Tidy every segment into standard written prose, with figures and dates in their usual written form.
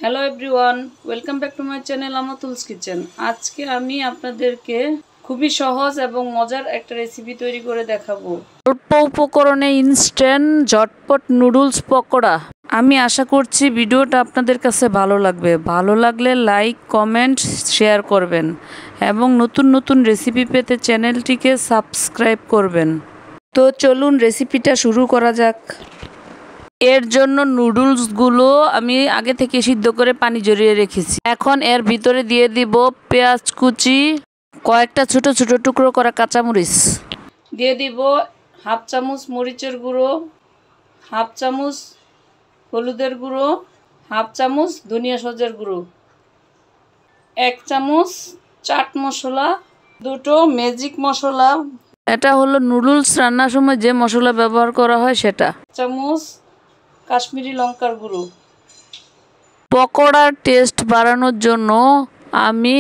Hello everyone, welcome back to my channel Amatul's kitchen. আজকে আমি আপনাদেরকে খুবই সহজ এবং মজার একটা রেসিপি তৈরি করে দেখাবো। অল্প উপকরণে ইনস্ট্যান্ট ঝটপট নুডলস পকোড়া। আমি আশা করছি ভিডিওটা আপনাদের কাছে ভালো লাগবে। ভালো লাগলে লাইক, কমেন্ট, শেয়ার করবেন এবং নতুন নতুন রেসিপি পেতে চ্যানেলটিকে সাবস্ক্রাইব করবেন। তো চলুন রেসিপিটা শুরু করা যাক। এর জন্য নুডলসগুলো আমি আগে থেকে সিদ্ধ করে পানি ঝরিয়ে রেখেছি। এখন এর ভিতরে দিয়ে দিব পেঁয়াজ কুচি, কয়েকটা ছোট ছোট টুকরো করা কাঁচামরিচ, দিয়ে দিব হাফ চামচ মরিচের গুঁড়ো, হাফ চামচ হলুদের গুঁড়ো, হাফ চামচ ধনিয়া সজের গুঁড়ো, 1 চামচ চাট মশলা, দুটো ম্যাজিক মশলা, এটা হলো নুডলস রান্নার সময় যে মশলা ব্যবহার করা হয় সেটা, চামচ কাশ্মীরি লঙ্কার গুঁড়ো। পকোড়ার টেস্ট বাড়ানোর জন্য আমি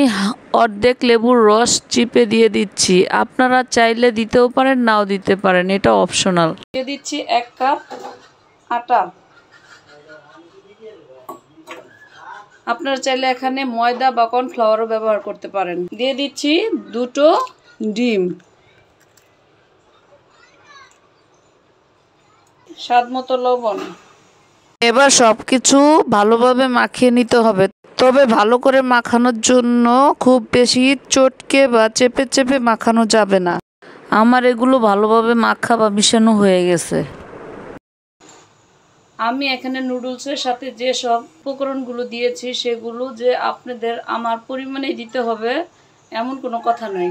অর্ধেক লেবুর রস চিপে দিয়ে দিচ্ছি। আপনারা চাইলে দিতেও পারেন, নাও দিতে পারেন, এটা অপশনাল। দিয়ে দিচ্ছি 1 কাপ আটা। আপনারা চাইলে এখানে ময়দা বা কর্নফ্লাওয়ারও ব্যবহার করতে পারেন। দিয়ে দিচ্ছি 2টো ডিম, স্বাদ মতো লবণ। এবার সব কিছু ভালোভাবে মাখিয়ে নিতে হবে। তবে ভালো করে মাখানোর জন্য খুব বেশি চটকে বা চেপে চেপে মাখানো যাবে না। আমার এগুলো ভালোভাবে মাখা বা মিশানো হয়ে গেছে। আমি এখানে নুডলসের সাথে যে সব উপকরণগুলো দিয়েছি সেগুলো যে আপনাদের আমার পরিমাণেই দিতে হবে এমন কোনো কথা নেই।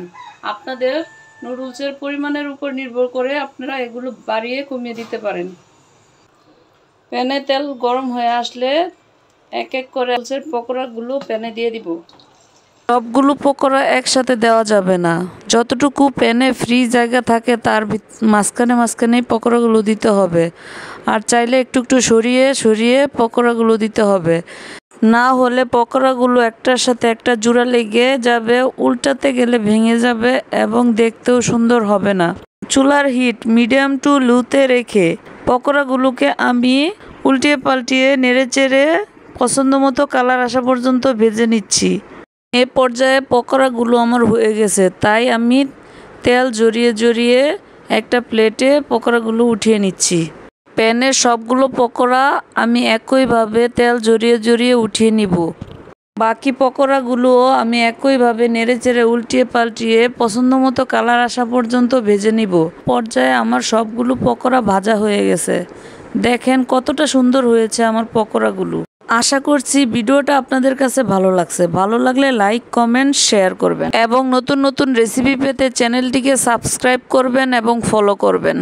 আপনাদের নুডলসের পরিমাণের উপর নির্ভর করে আপনারা এগুলো বাড়িয়ে কমিয়ে দিতে পারেন। প্যানে তেল গরম হয়ে আসলে এক এক করে নুডলসের পকোড়াগুলো প্যানে দিয়ে দিব। সবগুলো পকোড়া একসাথে দেওয়া যাবে না। যতটুকু প্যানে ফ্রি জায়গা থাকে তার মাঝখানে মাঝখানেই পকোড়াগুলো দিতে হবে। আর চাইলে একটু একটু সরিয়ে সরিয়ে পকোড়াগুলো দিতে হবে, না হলে পকোড়াগুলো একটার সাথে একটা জোড়া লেগে যাবে, উল্টাতে গেলে ভেঙে যাবে এবং দেখতেও সুন্দর হবে না। চুলার হিট মিডিয়াম টু লোতে রেখে পকোড়াগুলোকে আমি উল্টিয়ে পাল্টিয়ে নেড়েচেড়ে পছন্দ মতো কালার আসা পর্যন্ত ভেজে নিচ্ছি। এ পর্যায়ে পকোড়াগুলো আমার হয়ে গেছে, তাই আমি তেল জড়িয়ে জড়িয়ে একটা প্লেটে পকোড়াগুলো উঠিয়ে নিচ্ছি। প্যানের সবগুলো পকোড়া আমি একইভাবে তেল জড়িয়ে জড়িয়ে উঠিয়ে নিব। বাকি পকোড়াগুলোও আমি একইভাবে নেড়েচেড়ে উল্টিয়ে পাল্টিয়ে পছন্দ মতো কালার আসা পর্যন্ত ভেজে নিব। পর্যায়ে আমার সবগুলো পকোড়া ভাজা হয়ে গেছে। দেখেন কতটা সুন্দর হয়েছে আমার পকোড়াগুলো। আশা করছি ভিডিওটা আপনাদের কাছে ভালো লাগছে। ভালো লাগলে লাইক, কমেন্ট, শেয়ার করবেন এবং নতুন নতুন রেসিপি পেতে চ্যানেলটিকে সাবস্ক্রাইব করবেন এবং ফলো করবেন।